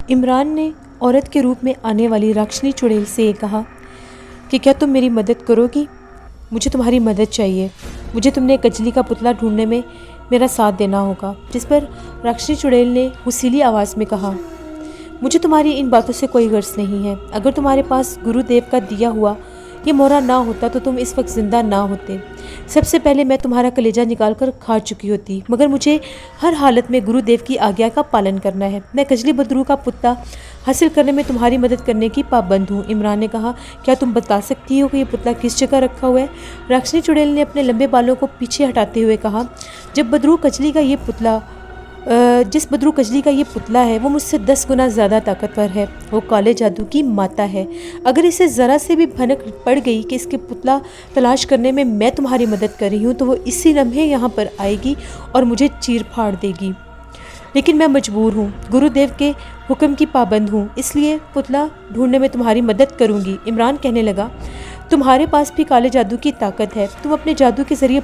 इमरान ने औरत के रूप में आने वाली राक्षनी चुड़ैल से ये कहा कि क्या तुम मेरी मदद करोगी? मुझे तुम्हारी मदद चाहिए। मुझे तुमने कजली का पुतला ढूंढने में मेरा साथ देना होगा। जिस पर राक्षनी चुड़ैल ने हुसीली आवाज़ में कहा, मुझे तुम्हारी इन बातों से कोई गर्ज नहीं है। अगर तुम्हारे पास गुरुदेव का दिया हुआ ये मोहरा ना होता तो तुम इस वक्त ज़िंदा ना होते। सबसे पहले मैं तुम्हारा कलेजा निकाल कर खा चुकी होती, मगर मुझे हर हालत में गुरुदेव की आज्ञा का पालन करना है। मैं कजली बदरू का पुतला हासिल करने में तुम्हारी मदद करने की पाबंद हूँ। इमरान ने कहा, क्या तुम बता सकती हो कि ये पुतला किस जगह रखा हुआ है? राक्षनी चुड़ैल ने अपने लंबे बालों को पीछे हटाते हुए कहा, जिस बदरू कजली का ये पुतला है वो मुझसे 10 गुना ज़्यादा ताकतवर है। वो काले जादू की माता है। अगर इसे ज़रा से भी भनक पड़ गई कि इसके पुतला तलाश करने में मैं तुम्हारी मदद कर रही हूँ तो वो इसी लम्हे यहाँ पर आएगी और मुझे चीर फाड़ देगी। लेकिन मैं मजबूर हूँ, गुरुदेव के हुक्म की पाबंद हूँ, इसलिए पुतला ढूंढने में तुम्हारी मदद करूँगी। इमरान कहने लगा, तुम्हारे पास भी काले जादू की ताकत है। तुम अपने जादू के ज़रिए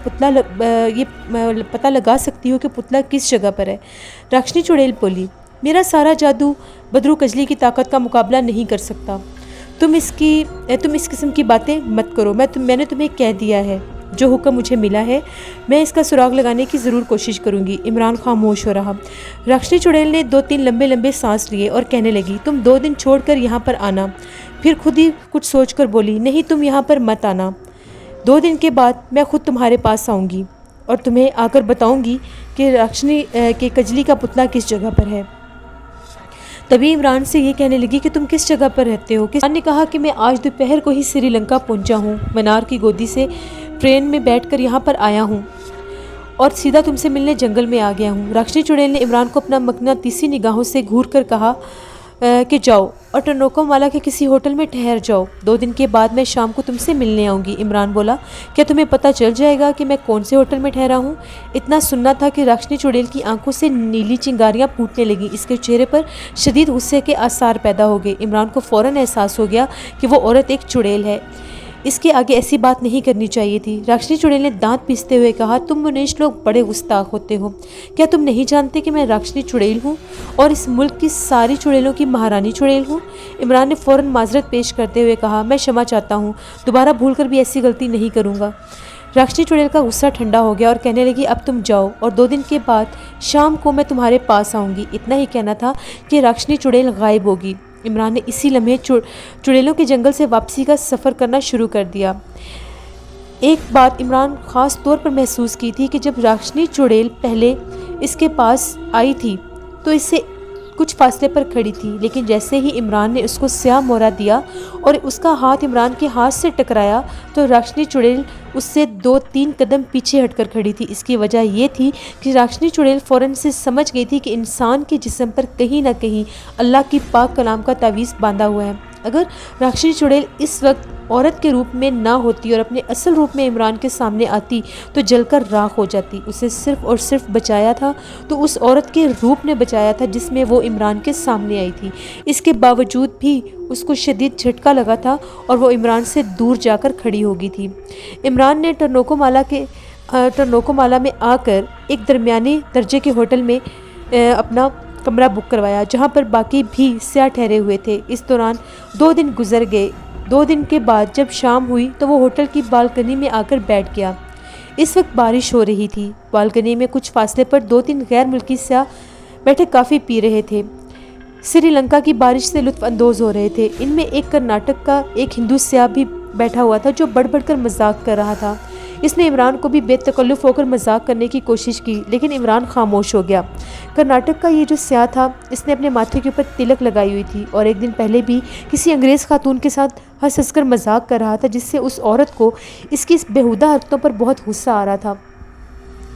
पता लगा सकती हो कि पुतला किस जगह पर है। राक्षनी चुड़ैल बोली, मेरा सारा जादू बदरू कजली की ताकत का मुकाबला नहीं कर सकता। तुम इस किस्म की बातें मत करो। मैंने तुम्हें कह दिया है, जो हुक्म मुझे मिला है मैं इसका सुराग लगाने की ज़रूर कोशिश करूँगी। इमरान खामोश हो रहा। राक्षनी चुड़ैल ने 2-3 लंबे लंबे सांस लिए और कहने लगी, तुम 2 दिन छोड़कर यहाँ पर आना। फिर खुद ही कुछ सोचकर बोली, नहीं, तुम यहाँ पर मत आना। 2 दिन के बाद मैं खुद तुम्हारे पास आऊँगी और तुम्हें आकर बताऊँगी कि राक्षनी के कजली का पुतला किस जगह पर है। तभी इमरान से ये कहने लगी कि तुम किस जगह पर रहते हो? इमरान ने कहा कि मैं आज दोपहर को ही श्रीलंका पहुंचा हूँ। मनार की गोदी से ट्रेन में बैठकर यहाँ पर आया हूँ और सीधा तुमसे मिलने जंगल में आ गया हूँ। राक्षनी चुड़ैल ने इमरान को अपना मकनातीसी निगाहों से घूर कर कहा कि जाओ और टनोकोमाला के किसी होटल में ठहर जाओ। 2 दिन के बाद मैं शाम को तुमसे मिलने आऊँगी। इमरान बोला, क्या तुम्हें पता चल जाएगा कि मैं कौन से होटल में ठहरा हूँ? इतना सुनना था कि राक्षनी चुड़ैल की आंखों से नीली चिंगारियाँ फूटने लगीं। इसके चेहरे पर शदीद गुस्से के आसार पैदा हो गए। इमरान को फ़ौरन एहसास हो गया कि वो औरत एक चुड़ैल है। इसके आगे ऐसी बात नहीं करनी चाहिए थी। राक्षनी चुड़ैल ने दांत पीसते हुए कहा, तुम मुनेश लोग बड़े गुस्ताख होते हो। क्या तुम नहीं जानते कि मैं राक्षनी चुड़ैल हूँ और इस मुल्क की सारी चुड़ैलों की महारानी चुड़ैल हूँ? इमरान ने फ़ौरन माजरत पेश करते हुए कहा, मैं क्षमा चाहता हूँ, दोबारा भूल कर भी ऐसी गलती नहीं करूँगा। राक्षनी चुड़ैल का गुस्सा ठंडा हो गया और कहने लगी, अब तुम जाओ और 2 दिन के बाद शाम को मैं तुम्हारे पास आऊँगी। इतना ही कहना था कि राक्षनी चुड़ैल गायब होगी। इमरान ने इसी लम्हे चुड़ैलों के जंगल से वापसी का सफ़र करना शुरू कर दिया। एक बात इमरान ख़ास तौर पर महसूस की थी कि जब राक्षनी चुड़ैल पहले इसके पास आई थी तो इससे कुछ फासले पर खड़ी थी, लेकिन जैसे ही इमरान ने उसको स्याह मोहरा दिया और उसका हाथ इमरान के हाथ से टकराया तो राक्षनी चुड़ैल उससे 2-3 कदम पीछे हटकर खड़ी थी। इसकी वजह यह थी कि राक्षनी चुड़ैल फ़ौरन से समझ गई थी कि इंसान के जिस्म पर कहीं ना कहीं अल्लाह की पाक कलाम का तावीज़ बांधा हुआ है। अगर राक्षनी चुड़ैल इस वक्त औरत के रूप में ना होती और अपने असल रूप में इमरान के सामने आती तो जलकर राख हो जाती। उसे सिर्फ़ और सिर्फ बचाया था तो उस औरत के रूप ने बचाया था जिसमें वो इमरान के सामने आई थी। इसके बावजूद भी उसको शदीद झटका लगा था और वो इमरान से दूर जाकर खड़ी हो गई थी। इमरान ने टनोकोमाला में आकर एक दरमियानी दर्जे के होटल में अपना कमरा बुक करवाया, जहाँ पर बाकी भी स्याह ठहरे हुए थे। इस दौरान 2 दिन गुजर गए। 2 दिन के बाद जब शाम हुई तो वो होटल की बालकनी में आकर बैठ गया। इस वक्त बारिश हो रही थी। बालकनी में कुछ फासले पर 2-3 गैर मुल्की स्याह बैठे काफ़ी पी रहे थे, श्रीलंका की बारिश से लुत्फ़ अंदोज़ हो रहे थे। इनमें एक कर्नाटक का एक हिंदू स्याह भी बैठा हुआ था जो बढ़ बढ़ कर मजाक कर रहा था। इसने इमरान को भी बेतकल्लुफ़ होकर मजाक करने की कोशिश की, लेकिन इमरान खामोश हो गया। कर्नाटक का ये जो स्याह था इसने अपने माथे के ऊपर तिलक लगाई हुई थी और एक दिन पहले भी किसी अंग्रेज़ खातून के साथ हंस हंस कर मजाक कर रहा था, जिससे उस औरत को इसकी इस बेहुदा हरकतों पर बहुत गुस्सा आ रहा था।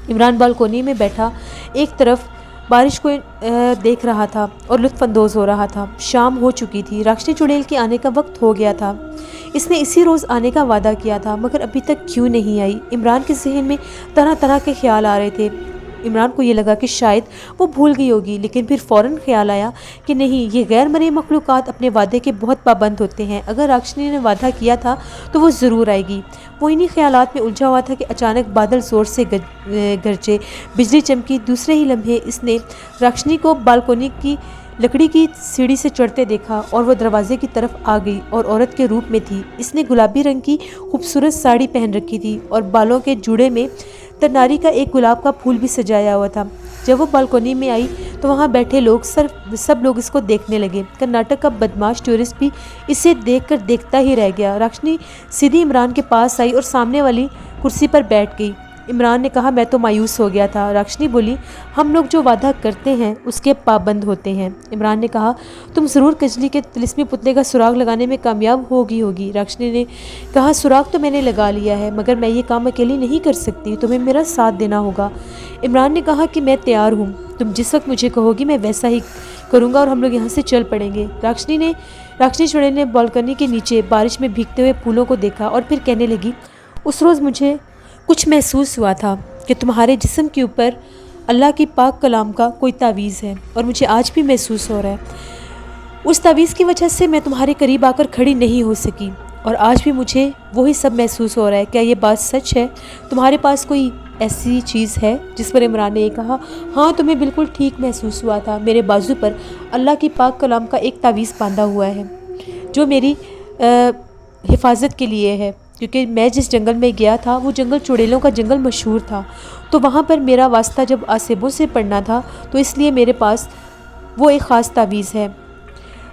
इमरान बालकोनी में बैठा एक तरफ बारिश को देख रहा था और लुत्फ़अंदोज़ हो रहा था। शाम हो चुकी थी। राक्षनी चुड़ैल के आने का वक्त हो गया था। इसने इसी रोज़ आने का वादा किया था, मगर अभी तक क्यों नहीं आई? इमरान के जहन में तरह तरह के ख्याल आ रहे थे। इमरान को ये लगा कि शायद वो भूल गई होगी, लेकिन फिर फ़ौरन ख्याल आया कि नहीं, ये गैर मरी मखलूक़ात अपने वादे के बहुत पाबंद होते हैं। अगर राक्षनी ने वादा किया था तो वो ज़रूर आएगी। वो इन्हीं ख्यालात में उलझा हुआ था कि अचानक बादल ज़ोर से गरजे, बिजली चमकी। दूसरे ही लम्हे इसने राक्षनी को बालकोनी की लकड़ी की सीढ़ी से चढ़ते देखा और वो दरवाजे की तरफ आ गई और औरत के रूप में थी। इसने गुलाबी रंग की खूबसूरत साड़ी पहन रखी थी और बालों के जूड़े में तरनारी का एक गुलाब का फूल भी सजाया हुआ था। जब वो बालकोनी में आई तो वहाँ बैठे लोग सब लोग इसको देखने लगे। कर्नाटक का बदमाश टूरिस्ट भी इसे देखकर देखता ही रह गया। राक्षनी सीधी इमरान के पास आई और सामने वाली कुर्सी पर बैठ गई। इमरान ने कहा, मैं तो मायूस हो गया था। राक्षनी बोली, हम लोग जो वादा करते हैं उसके पाबंद होते हैं। इमरान ने कहा, तुम ज़रूर कजली के तिलिस्मी पुतले का सुराग लगाने में कामयाब होगी। राक्षनी ने कहा, सुराग तो मैंने लगा लिया है, मगर मैं ये काम अकेली नहीं कर सकती, तुम्हें मेरा साथ देना होगा। इमरान ने कहा कि मैं तैयार हूँ, तुम जिस वक्त मुझे कहोगी मैं वैसा ही करूँगा और हम लोग यहाँ से चल पड़ेंगे। राक्षनी चुड़ैल ने बालकनी के नीचे बारिश में भीगते हुए फूलों को देखा और फिर कहने लगी, उस रोज़ मुझे कुछ महसूस हुआ था कि तुम्हारे जिस्म के ऊपर अल्लाह की पाक कलाम का कोई तावीज़ है और मुझे आज भी महसूस हो रहा है। उस तावीज़ की वजह से मैं तुम्हारे करीब आकर खड़ी नहीं हो सकी और आज भी मुझे वही सब महसूस हो रहा है। क्या ये बात सच है? तुम्हारे पास कोई ऐसी चीज़ है? जिस पर इमरान ने कहा, हाँ, तुम्हें बिल्कुल ठीक महसूस हुआ था। मेरे बाजू पर अल्लाह की पाक कलाम का एक तावीज़ बांधा हुआ है जो मेरी हिफाजत के लिए है, क्योंकि मैं जिस जंगल में गया था वो जंगल चुड़ैलों का जंगल मशहूर था, तो वहाँ पर मेरा वास्ता जब आसेबों से पड़ना था तो इसलिए मेरे पास वो एक ख़ास तावीज़ है।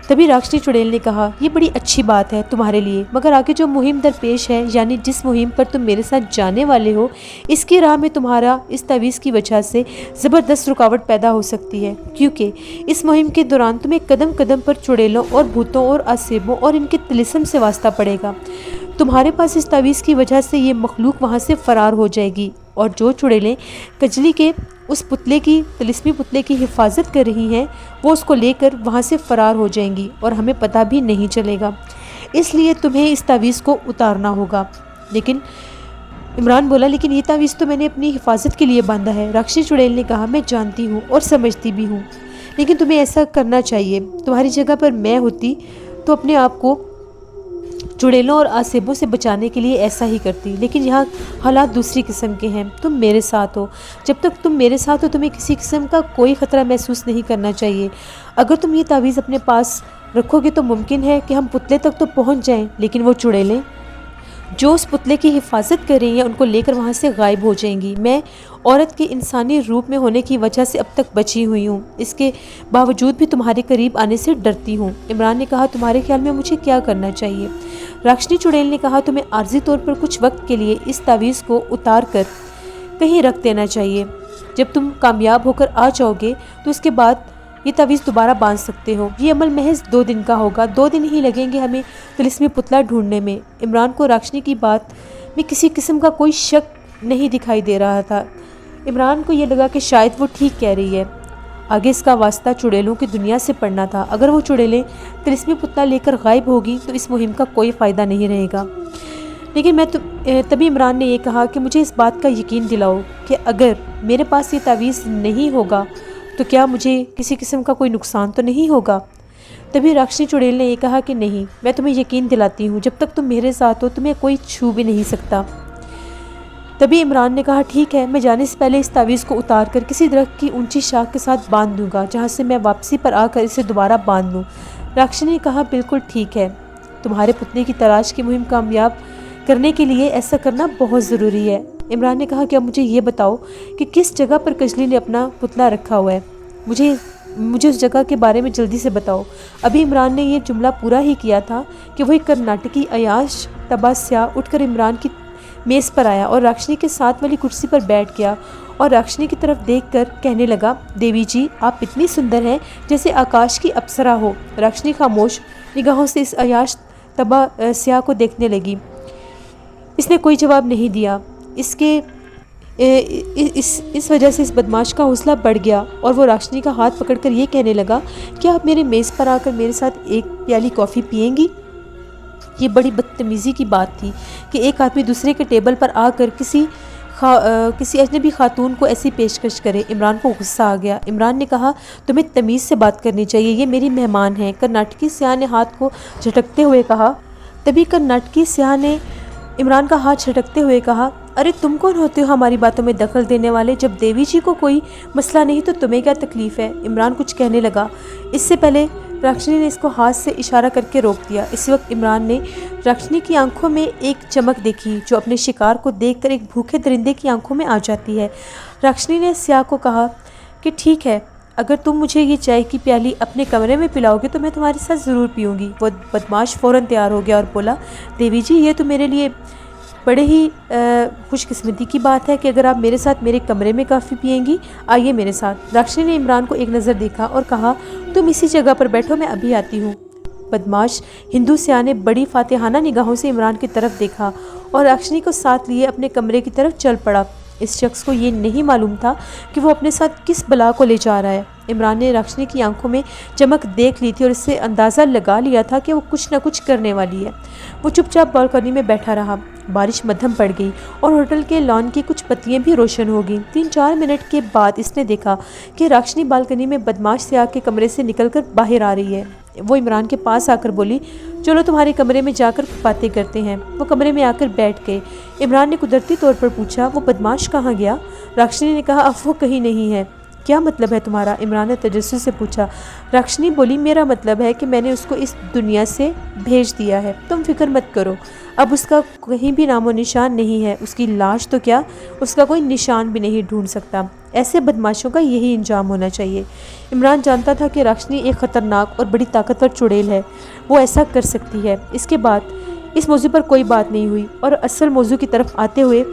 तभी राक्षनी चुड़ैल ने कहा, ये बड़ी अच्छी बात है तुम्हारे लिए, मगर आगे जो मुहिम दरपेश है, यानी जिस मुहिम पर तुम मेरे साथ जाने वाले हो, इसकी राह में तुम्हारा इस तावीज़ की वजह से ज़बरदस्त रुकावट पैदा हो सकती है, क्योंकि इस मुहिम के दौरान तुम्हें कदम कदम पर चुड़ैलों और भूतों और आसेबों और इनके तिलिस्म से वास्ता पड़ेगा। तुम्हारे पास इस तावीज़ की वजह से ये मखलूक वहाँ से फ़रार हो जाएगी और जो चुड़ैलें कजली के उस पुतले की तिलिस्मी पुतले की हिफाजत कर रही हैं वो उसको लेकर वहाँ से फ़रार हो जाएंगी और हमें पता भी नहीं चलेगा। इसलिए तुम्हें इस तावीज़ को उतारना होगा। लेकिन इमरान बोला, लेकिन ये तावीज़ तो मैंने अपनी हिफाजत के लिए बांधा है। राक्षनी चुड़ैल ने कहा, मैं जानती हूँ और समझती भी हूँ, लेकिन तुम्हें ऐसा करना चाहिए। तुम्हारी जगह पर मैं होती तो अपने आप को चुड़ैलों और आसेबों से बचाने के लिए ऐसा ही करती, लेकिन यहाँ हालात दूसरी किस्म के हैं। तुम मेरे साथ हो, जब तक तुम मेरे साथ हो तुम्हें किसी किस्म का कोई ख़तरा महसूस नहीं करना चाहिए। अगर तुम ये तावीज़ अपने पास रखोगे तो मुमकिन है कि हम पुतले तक तो पहुँच जाएं, लेकिन वो चुड़ैलें जो उस पुतले की हिफाजत कर रही हैं उनको लेकर वहाँ से गायब हो जाएंगी। मैं औरत के इंसानी रूप में होने की वजह से अब तक बची हुई हूँ, इसके बावजूद भी तुम्हारे करीब आने से डरती हूँ। इमरान ने कहा, तुम्हारे ख्याल में मुझे क्या करना चाहिए? राक्षनी चुड़ैल ने कहा, तुम्हें आर्जी तौर पर कुछ वक्त के लिए इस तावीज़ को उतार कर कहीं रख देना चाहिए। जब तुम कामयाब होकर आ जाओगे तो उसके बाद ये तावीज़ दोबारा बांध सकते हो। ये अमल महज 2 दिन का होगा, 2 दिन ही लगेंगे हमें तिलिस्मी पुतला ढूंढने में। इमरान को राक्षनी की बात में किसी किस्म का कोई शक नहीं दिखाई दे रहा था। इमरान को ये लगा कि शायद वो ठीक कह रही है। आगे इसका वास्ता चुड़ैलों की दुनिया से पड़ना था। अगर वो चुड़ैलें तिलिस्मी पुतला लेकर गायब होगी तो इस मुहिम का कोई फ़ायदा नहीं रहेगा। लेकिन तभी इमरान ने यह कहा कि मुझे इस बात का यकीन दिलाओ कि अगर मेरे पास ये तावीज़ नहीं होगा तो क्या मुझे किसी किस्म का कोई नुकसान तो नहीं होगा? तभी राक्षनी चुड़ैल ने यह कहा कि नहीं, मैं तुम्हें यकीन दिलाती हूँ, जब तक तुम मेरे साथ हो तुम्हें कोई छू भी नहीं सकता। तभी इमरान ने कहा, ठीक है, मैं जाने से पहले इस तावीज़ को उतार कर किसी दरख्त की ऊंची शाख के साथ बांध दूंगा, जहाँ से मैं वापसी पर आकर इसे दोबारा बांध लूँ। राक्षनी ने कहा, बिल्कुल ठीक है, तुम्हारे पुतले की तलाश की मुहिम कामयाब करने के लिए ऐसा करना बहुत ज़रूरी है। इमरान ने कहा, क्या मुझे ये बताओ कि किस जगह पर कजली ने अपना पुतला रखा हुआ है? मुझे उस जगह के बारे में जल्दी से बताओ। अभी इमरान ने ये जुमला पूरा ही किया था कि वही कर्नाटकी अयाश तबास्या उठकर इमरान की मेज़ पर आया और राक्षनी के साथ वाली कुर्सी पर बैठ गया और राक्षनी की तरफ देखकर कहने लगा, देवी जी, आप इतनी सुंदर हैं जैसे आकाश की अप्सरा हो। राक्षनी खामोश निगाहों से इस अयाश तबास्या को देखने लगी। इसने कोई जवाब नहीं दिया। इस वजह से इस बदमाश का हौसला बढ़ गया और वो राक्षनी का हाथ पकड़कर ये कहने लगा, क्या आप मेरे मेज़ पर आकर मेरे साथ एक प्याली कॉफ़ी पिएंगी? ये बड़ी बदतमीज़ी की बात थी कि एक आदमी दूसरे के टेबल पर आकर किसी अजनबी खातून को ऐसी पेशकश करे। इमरान को गुस्सा आ गया। इमरान ने कहा, तुम्हें तमीज़ से बात करनी चाहिए, ये मेरी मेहमान हैं। कर्नाटकी स्याह ने हाथ को झटकते हुए कहा। तभी कर्नाटकी स्याह ने इमरान का हाथ झटकते हुए कहा, अरे तुम कौन होते हो हमारी बातों में दखल देने वाले? जब देवी जी को कोई मसला नहीं तो तुम्हें क्या तकलीफ़ है? इमरान कुछ कहने लगा। इससे पहले राक्षनी ने इसको हाथ से इशारा करके रोक दिया। इस वक्त इमरान ने राक्षनी की आंखों में एक चमक देखी जो अपने शिकार को देखकर एक भूखे दरिंदे की आंखों में आ जाती है। राक्षनी ने स्याह को कहा कि ठीक है, अगर तुम मुझे ये चाय की प्याली अपने कमरे में पिलाओगे तो मैं तुम्हारे साथ ज़रूर पीऊँगी। वो बदमाश फ़ौरन तैयार हो गया और बोला, देवी जी ये तो मेरे लिए बड़े ही खुशकिस्मती की बात है कि अगर आप मेरे साथ मेरे कमरे में काफ़ी पिएंगी, आइए मेरे साथ। राक्षनी ने इमरान को एक नज़र देखा और कहा, तुम इसी जगह पर बैठो, मैं अभी आती हूँ। बदमाश हिंदू स्याह ने बड़ी फातिहाना निगाहों से इमरान की तरफ देखा और राक्षनी को साथ लिए अपने कमरे की तरफ चल पड़ा। इस शख्स को ये नहीं मालूम था कि वो अपने साथ किस बला को ले जा रहा है। इमरान ने राक्षनी की आंखों में चमक देख ली थी और इससे अंदाज़ा लगा लिया था कि वो कुछ न कुछ करने वाली है। वो चुपचाप बालकनी में बैठा रहा। बारिश मध्यम पड़ गई और होटल के लॉन की कुछ पत्तियां भी रोशन हो गईं। 3-4 मिनट के बाद इसने देखा कि राक्षनी बालकनी में बदमाश स्याह के कमरे से निकलकर बाहर आ रही है। वो इमरान के पास आकर बोली, चलो तुम्हारे कमरे में जाकर बातें करते हैं। वो कमरे में आकर बैठ गए। इमरान ने कुदरती तौर पर पूछा, वो बदमाश कहाँ गया? राक्षनी ने कहा, अब वो कहीं नहीं है। क्या मतलब है तुम्हारा? इमरान ने तजस्सुस से पूछा। राक्षनी बोली, मेरा मतलब है कि मैंने उसको इस दुनिया से भेज दिया है, तुम फिक्र मत करो। अब उसका कहीं भी नामो निशान नहीं है। उसकी लाश तो क्या, उसका कोई निशान भी नहीं ढूंढ सकता। ऐसे बदमाशों का यही अंजाम होना चाहिए। इमरान जानता था कि राक्षनी एक ख़तरनाक और बड़ी ताकतवर चुड़ैल है, वो ऐसा कर सकती है। इसके बाद इस मौजू पर कोई बात नहीं हुई और असल मौजू की तरफ आते हुए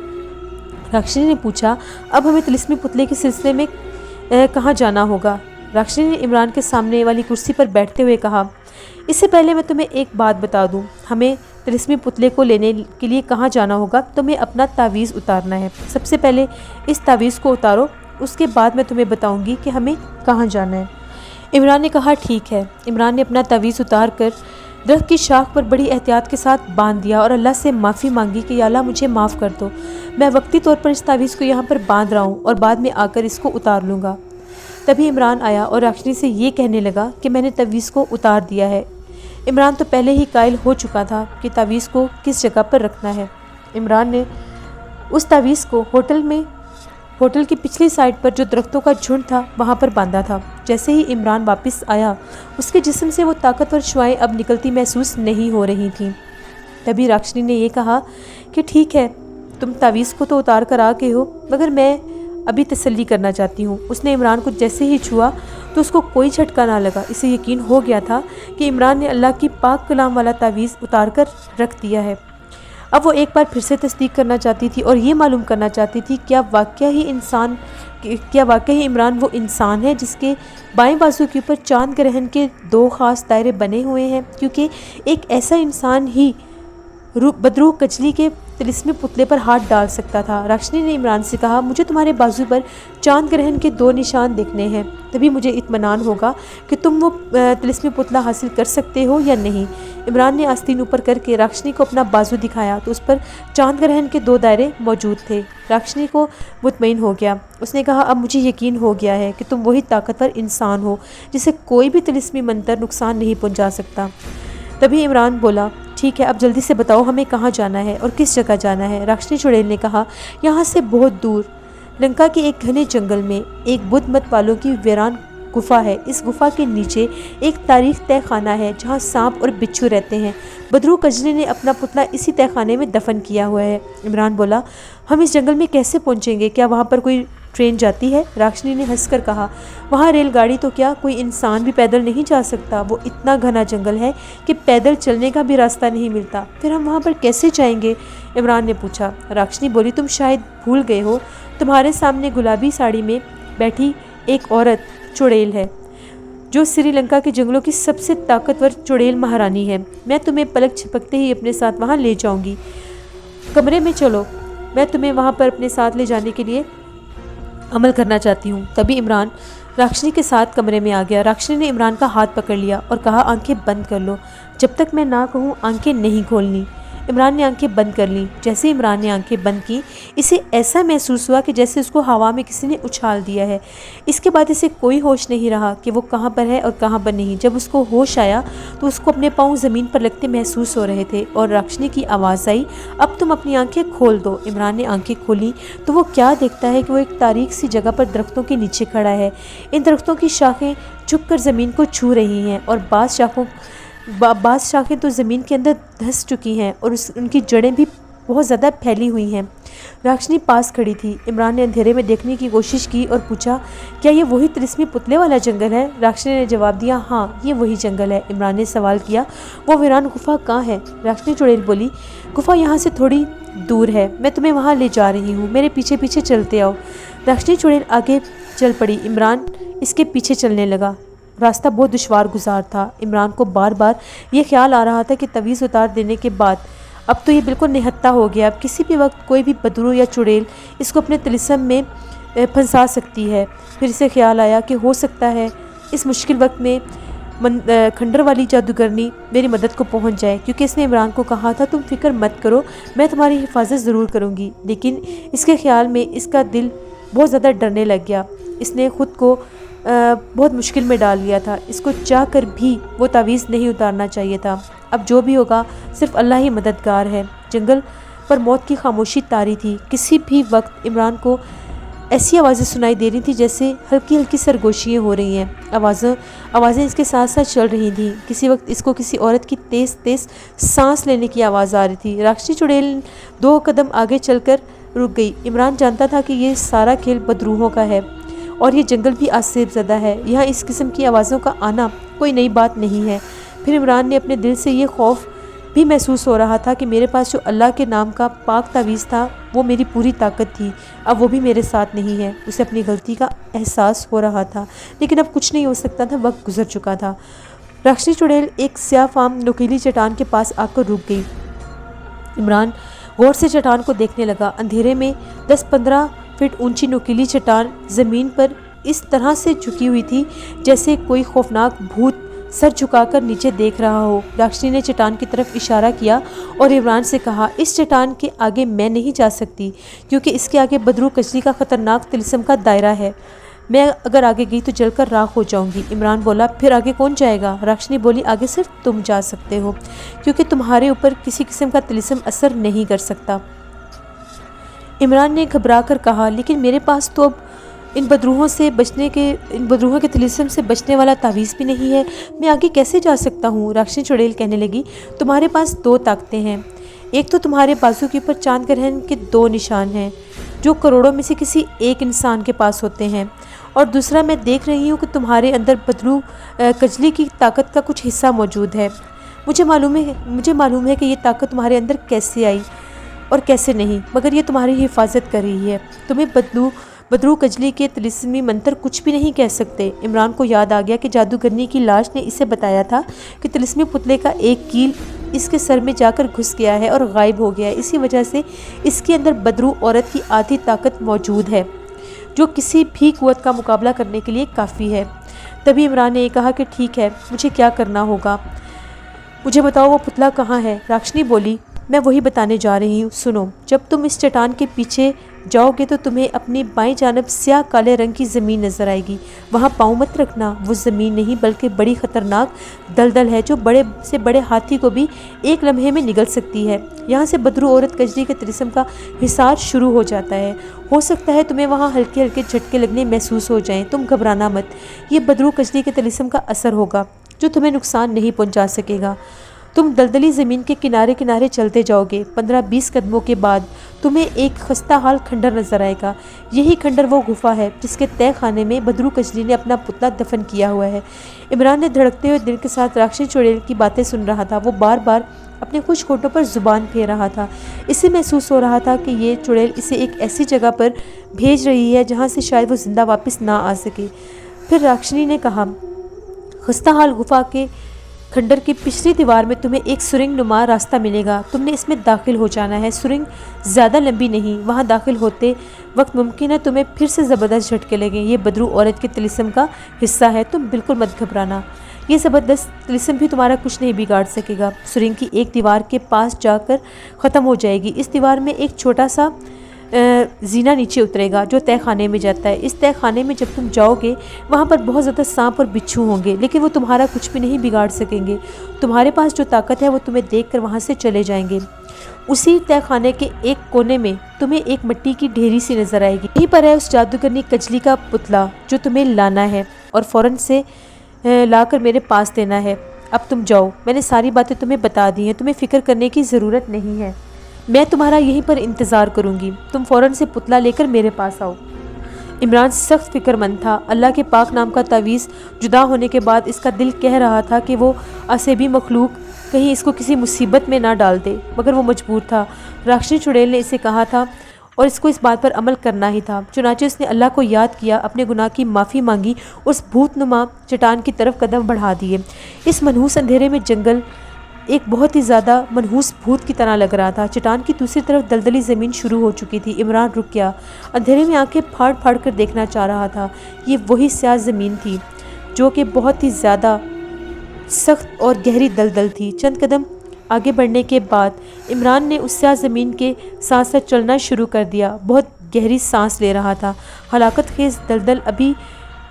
राक्षनी ने पूछा, अब हमें तिलिस्मी पुतले के सिलसिले में कहाँ जाना होगा? राक्षनी ने इमरान के सामने वाली कुर्सी पर बैठते हुए कहा, इससे पहले मैं तुम्हें एक बात बता दूं, हमें तिलिस्मी पुतले को लेने के लिए कहाँ जाना होगा? तुम्हें अपना तावीज़ उतारना है। सबसे पहले इस तावीज़ को उतारो, उसके बाद मैं तुम्हें बताऊंगी कि हमें कहाँ जाना है। इमरान ने कहा, ठीक है। इमरान ने अपना तावीज़ उतार कर दरख्त की शाख पर बड़ी एहतियात के साथ बांध दिया और अल्लाह से माफ़ी मांगी कि या अल्लाह मुझे माफ़ कर दो, मैं वक्ती तौर पर इस तावीज़ को यहाँ पर बांध रहा हूँ और बाद में आकर इसको उतार लूँगा। तभी इमरान आया और राक्षनी से ये कहने लगा कि मैंने तावीज़ को उतार दिया है। इमरान तो पहले ही कायल हो चुका था कि तावीज़ को किस जगह पर रखना है। इमरान ने उस तावीज़ को होटल की पिछली साइड पर जो दरख्तों का झुंड था वहाँ पर बांधा था। जैसे ही इमरान वापस आया, उसके जिस्म से वो ताकतवर शुआएं अब निकलती महसूस नहीं हो रही थीं। तभी राक्षनी ने यह कहा कि ठीक है, तुम तावीज़ को तो उतार कर आ गए हो, मगर मैं अभी तसल्ली करना चाहती हूँ। उसने इमरान को जैसे ही छुआ तो उसको कोई झटका ना लगा। इसे यकीन हो गया था कि इमरान ने अल्लाह की पाक कलाम वाला तावीज़ उतार कर रख दिया है। अब वो एक बार फिर से तस्दीक करना चाहती थी और ये मालूम करना चाहती थी क्या वाकई ही इमरान वो इंसान है जिसके बाएं बाजू के ऊपर चांद ग्रहण के 2 ख़ास दायरे बने हुए हैं, क्योंकि एक ऐसा इंसान ही बदरूह कचली के तिलिस्मी पुतले पर हाथ डाल सकता था। राक्षनी ने इमरान से कहा, मुझे तुम्हारे बाजू पर चांद ग्रहण के 2 निशान देखने हैं, तभी मुझे इत्मीनान होगा कि तुम वो तिलिस्मी पुतला हासिल कर सकते हो या नहीं। इमरान ने आस्तीन ऊपर करके राक्षनी को अपना बाजू दिखाया तो उस पर चांद ग्रहण के 2 दायरे मौजूद थे। राक्षनी को मुतमईन हो गया। उसने कहा, अब मुझे यकीन हो गया है कि तुम वही ताकतवर इंसान हो जिसे कोई भी तिलिस्मी मंतर नुकसान नहीं पहुँचा सकता। तभी इमरान बोला, ठीक है, अब जल्दी से बताओ हमें कहाँ जाना है और किस जगह जाना है। राक्षनी चुड़ैल ने कहा, यहाँ से बहुत दूर लंका के एक घने जंगल में एक बुद्ध मत वालों की वीरान गुफा है। इस गुफा के नीचे एक तारीख तय खाना है जहाँ सांप और बिच्छू रहते हैं। बदरू कजली ने अपना पुतला इसी तय खाने में दफन किया हुआ है। इमरान बोला, हम इस जंगल में कैसे पहुँचेंगे? क्या वहाँ पर कोई ट्रेन जाती है? राक्षनी ने हंसकर कहा, वहाँ रेलगाड़ी तो क्या, कोई इंसान भी पैदल नहीं जा सकता। वो इतना घना जंगल है कि पैदल चलने का भी रास्ता नहीं मिलता। फिर हम वहाँ पर कैसे जाएंगे? इमरान ने पूछा। राक्षनी बोली, तुम शायद भूल गए हो, तुम्हारे सामने गुलाबी साड़ी में बैठी एक औरत चुड़ैल है जो श्रीलंका के जंगलों की सबसे ताकतवर चुड़ैल महारानी है। मैं तुम्हें पलक झपकते ही अपने साथ वहाँ ले जाऊँगी। कमरे में चलो, मैं तुम्हें वहाँ पर अपने साथ ले जाने के लिए अमल करना चाहती हूँ। तभी इमरान राक्षनी के साथ कमरे में आ गया। राक्षनी ने इमरान का हाथ पकड़ लिया और कहा, आंखें बंद कर लो, जब तक मैं ना कहूँ आंखें नहीं खोलनी। इमरान ने आंखें बंद कर लीं। जैसे इमरान ने आंखें बंद की, इसे ऐसा महसूस हुआ कि जैसे उसको हवा में किसी ने उछाल दिया है। इसके बाद इसे कोई होश नहीं रहा कि वो कहाँ पर है और कहाँ पर नहीं। जब उसको होश आया तो उसको अपने पाँव ज़मीन पर लगते महसूस हो रहे थे और राक्षनी की आवाज़ आई, अब तुम अपनी आंखें खोल दो। इमरान ने आंखें खोली तो वो क्या देखता है कि वो एक तारीख सी जगह पर दरख्तों के नीचे खड़ा है। इन दरख्तों की शाखें झुककर ज़मीन को छू रही हैं और बाज़ शाखें तो ज़मीन के अंदर धंस चुकी हैं और उनकी जड़ें भी बहुत ज़्यादा फैली हुई हैं। राक्षनी पास खड़ी थी। इमरान ने अंधेरे में देखने की कोशिश की और पूछा, क्या ये वही तिलिस्मी पुतले वाला जंगल है? राक्षनी ने जवाब दिया, हाँ ये वही जंगल है। इमरान ने सवाल किया, वो वीरान गुफा कहाँ है? राक्षनी चुड़ैल बोली, गुफा यहाँ से थोड़ी दूर है, मैं तुम्हें वहाँ ले जा रही हूँ, मेरे पीछे पीछे चलते आओ। राक्षनी चुड़ैल आगे चल पड़ी। इमरान इसके पीछे चलने लगा। रास्ता बहुत दुश्वार गुजार था। इमरान को बार बार ये ख्याल आ रहा था कि तवीज़ उतार देने के बाद अब तो ये बिल्कुल निहत्था हो गया। अब किसी भी वक्त कोई भी बदरू या चुड़ैल इसको अपने तिलिस्म में फंसा सकती है। फिर इसे ख्याल आया कि हो सकता है इस मुश्किल वक्त में खंडर वाली जादूगरनी मेरी मदद को पहुंच जाए, क्योंकि इसने इमरान को कहा था, तुम फिक्र मत करो, मैं तुम्हारी हिफाजत ज़रूर करूँगी। लेकिन इसके ख्याल में इसका दिल बहुत ज़्यादा डरने लग गया। इसने ख़ुद को बहुत मुश्किल में डाल लिया था। इसको चाह कर भी वो तावीज़ नहीं उतारना चाहिए था। अब जो भी होगा सिर्फ अल्लाह ही मददगार है। जंगल पर मौत की खामोशी तारी थी। किसी भी वक्त इमरान को ऐसी आवाज़ें सुनाई दे रही थी जैसे हल्की हल्की सरगोशियाँ हो रही हैं। आवाज़ें इसके साथ साथ चल रही थीं। किसी वक्त इसको किसी औरत की तेज़ तेज़ सांस लेने की आवाज़ आ रही थी। राक्षसी चुड़ैल 2 कदम आगे चलकर रुक गई। इमरान जानता था कि ये सारा खेल बदरूहों का है और ये जंगल भी आसिफ ज़दा है। यहाँ इस किस्म की आवाज़ों का आना कोई नई बात नहीं है। फिर इमरान ने अपने दिल से ये खौफ भी महसूस हो रहा था कि मेरे पास जो अल्लाह के नाम का पाक तावीज़ था वो मेरी पूरी ताकत थी, अब वो भी मेरे साथ नहीं है। उसे अपनी गलती का एहसास हो रहा था, लेकिन अब कुछ नहीं हो सकता था, वक्त गुजर चुका था। राक्षसी चुड़ैल एक स्याफाम नुकीली चट्टान के पास आकर रुक गई। इमरान गौर से चट्टान को देखने लगा। अंधेरे में 10-15 फीट ऊंची नुकीली चट्टान ज़मीन पर इस तरह से झुकी हुई थी जैसे कोई खौफनाक भूत सर झुकाकर नीचे देख रहा हो। राक्षसी ने चट्टान की तरफ इशारा किया और इमरान से कहा, इस चट्टान के आगे मैं नहीं जा सकती, क्योंकि इसके आगे बदरू कचली का ख़तरनाक तिलिस्म का दायरा है। मैं अगर आगे गई तो जलकर राख हो जाऊंगी। इमरान बोला, फिर आगे कौन जाएगा? राक्षसी बोली, आगे सिर्फ तुम जा सकते हो, क्योंकि तुम्हारे ऊपर किसी किस्म का तिलिस्म असर नहीं कर सकता। इमरान ने घबरा कर कहा, लेकिन मेरे पास तो अब इन बदरूहों के तिलिस्म से बचने वाला तावीज़ भी नहीं है, मैं आगे कैसे जा सकता हूँ? राक्षसी चुड़ैल कहने लगी, तुम्हारे पास 2 ताकतें हैं। एक तो तुम्हारे बाजू के ऊपर चांद ग्रहण के 2 निशान हैं जो करोड़ों में से किसी एक इंसान के पास होते हैं, और दूसरा मैं देख रही हूँ कि तुम्हारे अंदर बदरू कजली की ताकत का कुछ हिस्सा मौजूद है। मुझे मालूम है कि ये ताकत तुम्हारे अंदर कैसे आई और कैसे नहीं, मगर ये तुम्हारी हिफाजत कर रही है। तुम्हें बदरू कजली के तिलिस्मी मंत्र कुछ भी नहीं कह सकते। इमरान को याद आ गया कि जादूगरनी की लाश ने इसे बताया था कि तिलिस्मी पुतले का एक कील इसके सर में जाकर घुस गया है और गायब हो गया है। इसी वजह से इसके अंदर बदरू औरत की आधी ताकत मौजूद है जो किसी भी कुव्वत का मुकाबला करने के लिए काफ़ी है। तभी इमरान ने कहा कि ठीक है, मुझे क्या करना होगा, मुझे बताओ वो पुतला कहाँ है? राक्षसी बोली, मैं वही बताने जा रही हूँ, सुनो। जब तुम इस चट्टान के पीछे जाओगे तो तुम्हें अपनी बाईं जानब स्याह काले रंग की ज़मीन नज़र आएगी। वहाँ पाँव मत रखना, वो ज़मीन नहीं बल्कि बड़ी ख़तरनाक दलदल है जो बड़े से बड़े हाथी को भी एक लम्हे में निगल सकती है। यहाँ से बदरू औरत कजरी के तिलिस्म का हिसार शुरू हो जाता है। हो सकता है तुम्हें वहाँ हल्के हल्के झटके लगने महसूस हो जाएं। तुम घबराना मत, ये बदरू कजरी के तिलिस्म का असर होगा जो तुम्हें नुकसान नहीं पहुँचा सकेगा। तुम दलदली ज़मीन के किनारे किनारे चलते जाओगे। 15-20 कदमों के बाद तुम्हें एक खस्ता हाल खंडर नजर आएगा। यही खंडर वो गुफा है जिसके तय खाने में बदरू कजली ने अपना पुतला दफन किया हुआ है। इमरान ने धड़कते हुए दिल के साथ राक्षसी चुड़ैल की बातें सुन रहा था। वो बार बार अपने कुछ होठों पर जुबान फेर रहा था। इसे महसूस हो रहा था कि ये चुड़ैल इसे एक ऐसी जगह पर भेज रही है जहाँ से शायद वो जिंदा वापस ना आ सके। फिर राक्षसी ने कहा, खस्ता हाल गुफा के खंडर की पिछली दीवार में तुम्हें एक सुरंग नुमा रास्ता मिलेगा। तुमने इसमें दाखिल हो जाना है। सुरंग ज़्यादा लंबी नहीं, वहाँ दाखिल होते वक्त मुमकिन है तुम्हें फिर से ज़बरदस्त झटके लगें। ये बदरू औरत के तिलिस्म का हिस्सा है, तुम बिल्कुल मत घबराना। ये ज़बरदस्त तिलिस्म भी तुम्हारा कुछ नहीं बिगाड़ सकेगा। सुरंग की एक दीवार के पास जाकर ख़त्म हो जाएगी। इस दीवार में एक छोटा सा जीना नीचे उतरेगा जो तहखाने में जाता है। इस तहखाने में जब तुम जाओगे वहाँ पर बहुत ज़्यादा सांप और बिच्छू होंगे, लेकिन वो तुम्हारा कुछ भी नहीं बिगाड़ सकेंगे। तुम्हारे पास जो ताकत है वो तुम्हें देखकर वहाँ से चले जाएंगे। उसी तहखाने के एक कोने में तुम्हें एक मिट्टी की ढेरी सी नज़र आएगी। यहीं पर है उस जादूगरनी कजली का पुतला जो तुम्हें लाना है और फ़ौरन से लाकर मेरे पास देना है। अब तुम जाओ, मैंने सारी बातें तुम्हें बता दी हैं, तुम्हें फ़िक्र करने की ज़रूरत नहीं है। मैं तुम्हारा यहीं पर इंतज़ार करूंगी। तुम फ़ौरन से पुतला लेकर मेरे पास आओ। इमरान सख्त फिक्रमंद था। अल्लाह के पाक नाम का तावीज़ जुदा होने के बाद इसका दिल कह रहा था कि वो असेबी मखलूक कहीं इसको किसी मुसीबत में ना डाल दे, मगर वो मजबूर था। राक्षसी चुड़ैल ने इसे कहा था और इसको इस बात पर अमल करना ही था। चुनाचे उसने अल्लाह को याद किया, अपने गुनाह की माफ़ी मांगी, उस भूतनुमा चट्टान की तरफ कदम बढ़ा दिए। इस मनहूस अंधेरे में जंगल एक बहुत ही ज़्यादा मनहूस भूत की तरह लग रहा था। चट्टान की दूसरी तरफ दलदली ज़मीन शुरू हो चुकी थी। इमरान रुक गया, अंधेरे में आंखें फाड़ फाड़ कर देखना चाह रहा था। ये वही स्याह ज़मीन थी जो कि बहुत ही ज़्यादा सख्त और गहरी दलदल थी। चंद कदम आगे बढ़ने के बाद इमरान ने उस स्याह ज़मीन के साथ साथ चलना शुरू कर दिया। बहुत गहरी सांस ले रहा था। हलाकत खेज दलदल अभी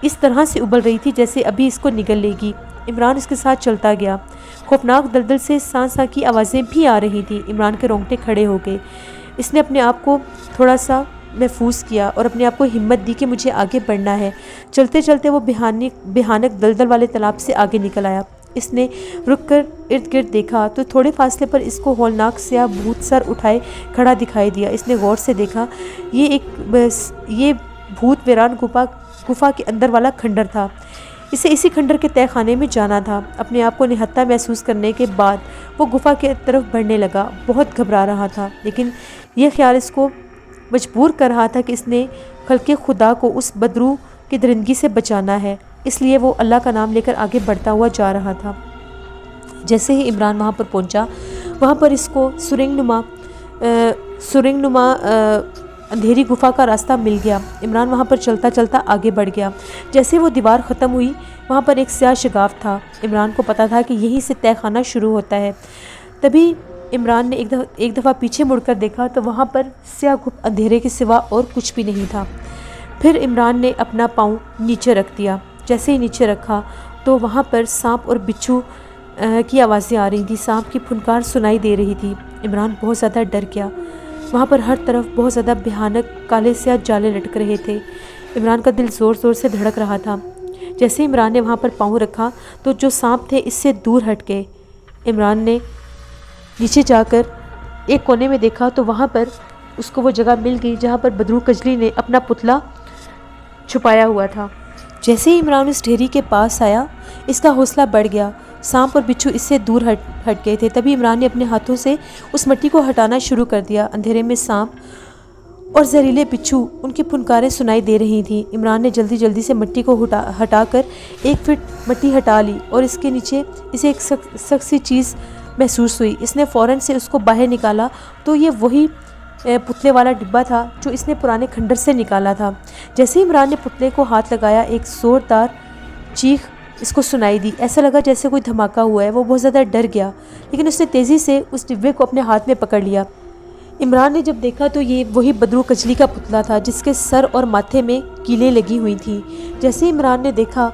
इस तरह से उबल रही थी जैसे अभी इसको निगल लेगी। इमरान उसके साथ चलता गया। खौफनाक दलदल से सांस की आवाज़ें भी आ रही थीं। इमरान के रोंगटे खड़े हो गए। इसने अपने आप को थोड़ा सा महफूज किया और अपने आप को हिम्मत दी कि मुझे आगे बढ़ना है। चलते चलते वो भयानक दलदल वाले तालाब से आगे निकल आया। इसने रुककर इर्द गिर्द देखा तो थोड़े फासले पर इसको हौलनाक स्याह भूत सर उठाए खड़ा दिखाई दिया। इसने गौर से देखा, ये भूत वीरान गुफा के अंदर वाला खंडर था। इसे इसी खंडर के तहखाने में जाना था। अपने आप को निहत्था महसूस करने के बाद वो गुफा के तरफ बढ़ने लगा। बहुत घबरा रहा था, लेकिन यह ख्याल इसको मजबूर कर रहा था कि इसने खल्के खुदा को उस बदरू की दरिंदगी से बचाना है। इसलिए वो अल्लाह का नाम लेकर आगे बढ़ता हुआ जा रहा था। जैसे ही इमरान वहाँ पर पहुँचा, वहाँ पर इसको सुरंग नुमा अंधेरी गुफा का रास्ता मिल गया। इमरान वहाँ पर चलता चलता आगे बढ़ गया। जैसे वो दीवार ख़त्म हुई, वहाँ पर एक स्याह शगाफ था। इमरान को पता था कि यहीं से तहखाना शुरू होता है। तभी इमरान ने एक दफ़ा पीछे मुड़कर देखा तो वहाँ पर स्याह गुप्त अंधेरे के सिवा और कुछ भी नहीं था। फिर इमरान ने अपना पाँव नीचे रख दिया। जैसे ही नीचे रखा तो वहाँ पर सांप और बिच्छू की आवाज़ें आ रही थी। सांप की फुनकार सुनाई दे रही थी। इमरान बहुत ज़्यादा डर गया। वहाँ पर हर तरफ बहुत ज़्यादा भयानक काले स्याह जाले लटक रहे थे। इमरान का दिल ज़ोर ज़ोर से धड़क रहा था। जैसे इमरान ने वहाँ पर पाँव रखा तो जो सांप थे इससे दूर हट गए। इमरान ने नीचे जाकर एक कोने में देखा तो वहाँ पर उसको वो जगह मिल गई जहाँ पर बदरू कजली ने अपना पुतला छुपाया हुआ था। जैसे ही इमरान इस ढेरी के पास आया, इसका हौसला बढ़ गया। सांप और बिच्छू इससे दूर हट गए थे। तभी इमरान ने अपने हाथों से उस मिट्टी को हटाना शुरू कर दिया। अंधेरे में सांप और जहरीले बिच्छू उनकी फुनकारें सुनाई दे रही थीं। इमरान ने जल्दी जल्दी से मिट्टी को हटाकर 1 फीट मिट्टी हटा ली और इसके नीचे इसे एक सख्त सी चीज़ महसूस हुई। इसने फ़ौरन से उसको बाहर निकाला तो ये वही पुतले वाला डिब्बा था जो इसने पुराने खंडर से निकाला था। जैसे ही इमरान ने पुतले को हाथ लगाया, एक ज़ोरदार चीख इसको सुनाई दी। ऐसा लगा जैसे कोई धमाका हुआ है। वो बहुत ज़्यादा डर गया, लेकिन उसने तेज़ी से उस डिब्बे को अपने हाथ में पकड़ लिया। इमरान ने जब देखा तो ये वही बदरू कजली का पुतला था जिसके सर और माथे में कीलें लगी हुई थी। जैसे इमरान ने देखा,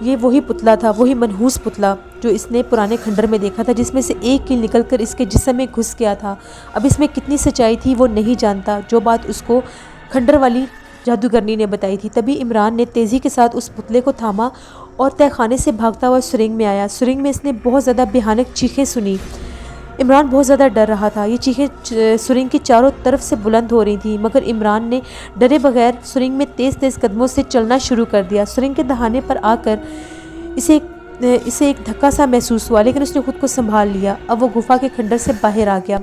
ये वही पुतला था, वही मनहूस पुतला जो इसने पुराने खंडर में देखा था, जिसमें से एक कील निकलकर इसके जिस्म में घुस गया था। अब इसमें कितनी सच्चाई थी वो नहीं जानता, जो बात उसको खंडर वाली जादूगरनी ने बताई थी। तभी इमरान ने तेज़ी के साथ उस पुतले को थामा और तहखाने से भागता हुआ सुरंग में आया। सुरंग में इसने बहुत ज़्यादा भयानक चीखें सुनी। इमरान बहुत ज़्यादा डर रहा था। ये चीखें सुरंग की चारों तरफ से बुलंद हो रही थी, मगर इमरान ने डरे बगैर सुरंग में तेज़ तेज़ कदमों से चलना शुरू कर दिया। सुरंग के दहाने पर आकर इसे इसे एक धक्का सा महसूस हुआ, लेकिन उसने खुद को संभाल लिया। अब वो गुफा के खंडर से बाहर आ गया।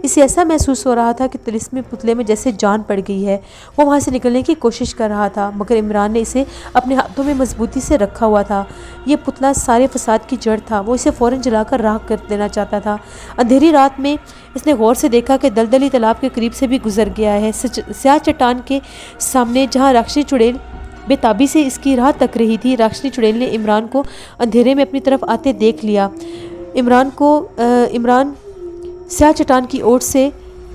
इसे ऐसा महसूस हो रहा था कि तिलिस्मी पुतले में जैसे जान पड़ गई है। वो वहाँ से निकलने की कोशिश कर रहा था, मगर इमरान ने इसे अपने हाथों में मजबूती से रखा हुआ था। ये पुतला सारे फसाद की जड़ था। वो इसे फ़ौरन जलाकर राख कर देना चाहता था। अंधेरी रात में इसने गौर से देखा कि दलदली तालाब के करीब से भी गुजर गया है। स्याह चट्टान के सामने जहाँ राक्षसी चुड़ैल बेताबी से इसकी राह तक रही थी, राक्षसी चुड़ैल ने इमरान को अंधेरे में अपनी तरफ आते देख लिया। इमरान स्याह चट्टान की ओर से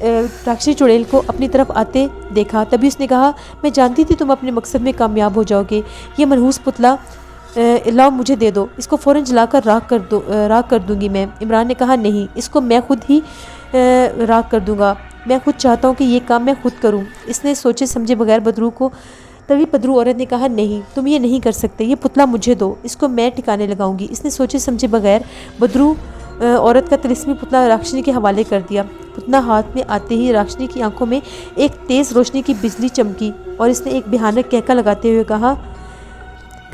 राक्षसी चुड़ैल को अपनी तरफ आते देखा। तभी उसने कहा, मैं जानती थी तुम अपने मकसद में कामयाब हो जाओगे। ये मनहूस पुतला लाओ, मुझे दे दो। इसको फ़ौरन जलाकर राख कर दूंगी मैं। इमरान ने कहा, नहीं, इसको मैं खुद ही राख कर दूंगा। मैं खुद चाहता हूँ कि ये काम मैं खुद करूँ। इसने सोचे समझे बगैर बदरू को तभी बदरू औरत ने कहा, नहीं, तुम ये नहीं कर सकते। ये पुतला मुझे दो, इसको मैं ठिकाने लगाऊंगी। इसने सोचे समझे बगैर बदरू औरत का तिलिस्मी पुतला राक्षसी के हवाले कर दिया। पुतला हाथ में आते ही राक्षसी की आंखों में एक तेज़ रोशनी की बिजली चमकी और इसने एक भयानक कहका लगाते हुए कहा,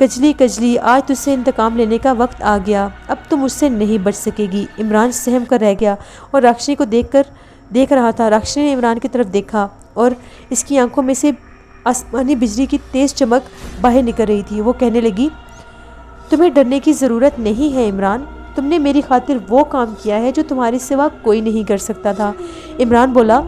कजली कजली, आज तुझसे इंतकाम लेने का वक्त आ गया। अब तुम मुझसे नहीं बच सकेगी। इमरान सहम कर रह गया और राक्षसी को देख रहा था। राक्षसी ने इमरान की तरफ देखा और इसकी आंखों में से आसमानी बिजली की तेज़ चमक बाहर निकल रही थी। वो कहने लगी, तुम्हें डरने की ज़रूरत नहीं है इमरान। तुमने मेरी खातिर वो काम किया है जो तुम्हारे सिवा कोई नहीं कर सकता था। इमरान बोला,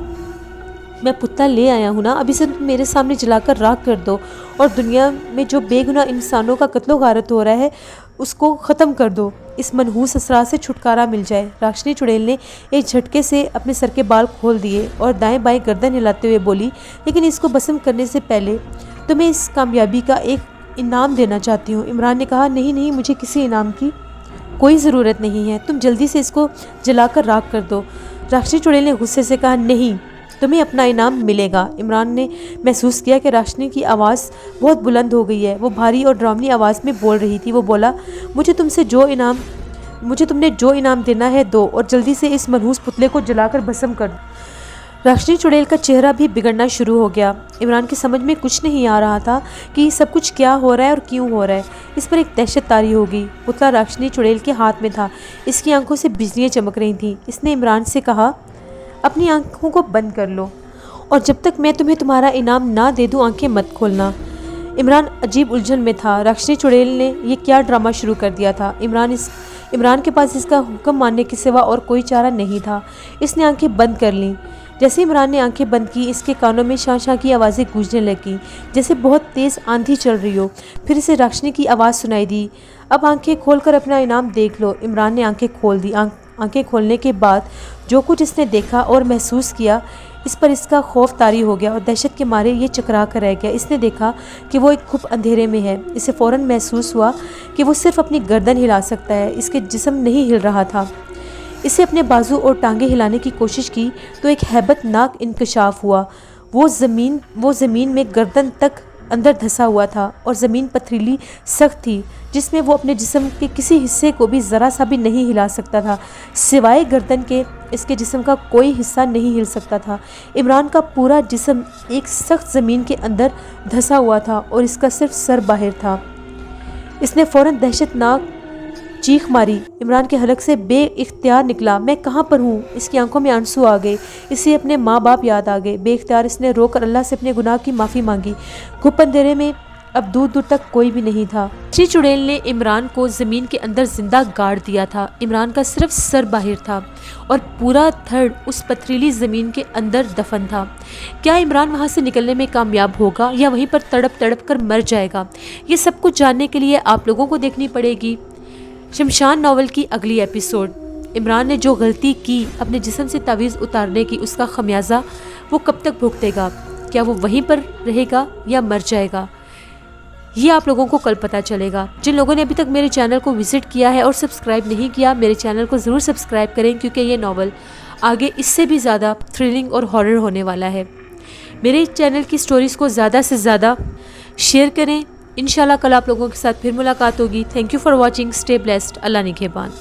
मैं पुतला ले आया हूँ ना, अभी से तुम मेरे सामने जलाकर राख कर दो और दुनिया में जो बेगुनाह इंसानों का कत्लो गारत हो रहा है उसको ख़त्म कर दो। इस मनहूस असरा से छुटकारा मिल जाए। राक्षसी चुड़ैल ने एक झटके से अपने सर के बाल खोल दिए और दाएं बाएं गर्दन हिलाते हुए बोली, लेकिन इसको भस्म करने से पहले तुम्हें इस कामयाबी का एक इनाम देना चाहती हूँ। इमरान ने कहा, नहीं नहीं, मुझे किसी इनाम की कोई ज़रूरत नहीं है। तुम जल्दी से इसको जलाकर राख कर दो। राक्षसी चुड़ैल ने गुस्से से कहा, नहीं, तुम्हें अपना इनाम मिलेगा। इमरान ने महसूस किया कि राक्षसी की आवाज़ बहुत बुलंद हो गई है। वो भारी और डरावनी आवाज़ में बोल रही थी। वो बोला, मुझे तुमने जो इनाम देना है दो और जल्दी से इस मनहूस पुतले को जलाकर भस्म कर दो। राक्षसी चुड़ैल का चेहरा भी बिगड़ना शुरू हो गया। इमरान की समझ में कुछ नहीं आ रहा था कि सब कुछ क्या हो रहा है और क्यों हो रहा है। इस पर एक दहशत तारी हो गई। पुतला राक्षसी चुड़ैल के हाथ में था। इसकी आंखों से बिजलियाँ चमक रही थीं। इसने इमरान से कहा, अपनी आंखों को बंद कर लो और जब तक मैं तुम्हें तुम्हारा इनाम ना दे दूं आंखें मत खोलना। इमरान अजीब उलझन में था। राक्षसी चुड़ैल ने ये क्या ड्रामा शुरू कर दिया था। इमरान के पास इसका हुक्म मानने के सिवा और कोई चारा नहीं था। इसने आंखें बंद कर लीं। जैसे इमरान ने आंखें बंद की, इसके कानों में शां शां की आवाज़ें गूंजने लगीं, जैसे बहुत तेज़ आंधी चल रही हो। फिर इसे राक्षसी की आवाज़ सुनाई दी, अब आंखें खोलकर अपना इनाम देख लो। इमरान ने आंखें खोल दी। आंखें खोलने के बाद जो कुछ इसने देखा और महसूस किया, इस पर इसका खौफ तारी हो गया और दहशत के मारे ये चकरा कर रह गया। इसने देखा कि वो एक खूब अंधेरे में है। इसे फ़ौरन महसूस हुआ कि वो सिर्फ अपनी गर्दन हिला सकता है, इसके जिस्म नहीं हिल रहा था। इसे अपने बाजू और टांगे हिलाने की कोशिश की तो एक हैबतनाक इंकशाफ हुआ। वो ज़मीन में गर्दन तक अंदर धंसा हुआ था और ज़मीन पथरीली सख्त थी, जिसमें वो अपने जिस्म के किसी हिस्से को भी ज़रा सा भी नहीं हिला सकता था। सिवाय गर्दन के इसके जिस्म का कोई हिस्सा नहीं हिल सकता था। इमरान का पूरा जिस्म एक सख्त ज़मीन के अंदर धंसा हुआ था और इसका सिर्फ सर बाहर था। इसने फ़ौरन दहशतनाक चीख मारी। इमरान के हलक से बेइख्तियार निकला, मैं कहाँ पर हूँ। इसकी आंखों में आंसू आ गए। इसे अपने माँ बाप याद आ गए। बेइख्तियार इसने रोकर अल्लाह से अपने गुनाह की माफ़ी मांगी। घुप अंधेरे में अब दूर दूर तक कोई भी नहीं था। राक्षसी चुड़ैल ने इमरान को ज़मीन के अंदर जिंदा गाड़ दिया था। इमरान का सिर्फ सर बाहर था और पूरा धड़ उस पथरीली ज़मीन के अंदर दफन था। क्या इमरान वहाँ से निकलने में कामयाब होगा या वहीं पर तड़प तड़प कर मर जाएगा? ये सब कुछ जानने के लिए आप लोगों को देखनी पड़ेगी शमशान नॉवल की अगली एपिसोड। इमरान ने जो गलती की अपने जिस्म से तावीज़ उतारने की, उसका खमियाजा वो कब तक भुगतेगा? क्या वो वहीं पर रहेगा या मर जाएगा? ये आप लोगों को कल पता चलेगा। जिन लोगों ने अभी तक मेरे चैनल को विज़िट किया है और सब्सक्राइब नहीं किया, मेरे चैनल को ज़रूर सब्सक्राइब करें, क्योंकि ये नॉवल आगे इससे भी ज़्यादा थ्रिलिंग और हॉरर होने वाला है। मेरे चैनल की स्टोरीज़ को ज़्यादा से ज़्यादा शेयर करें। इंशाल्लाह कल आप लोगों के साथ फिर मुलाकात होगी। Thank you for watching. Stay blessed. अल्लाह निगहबान।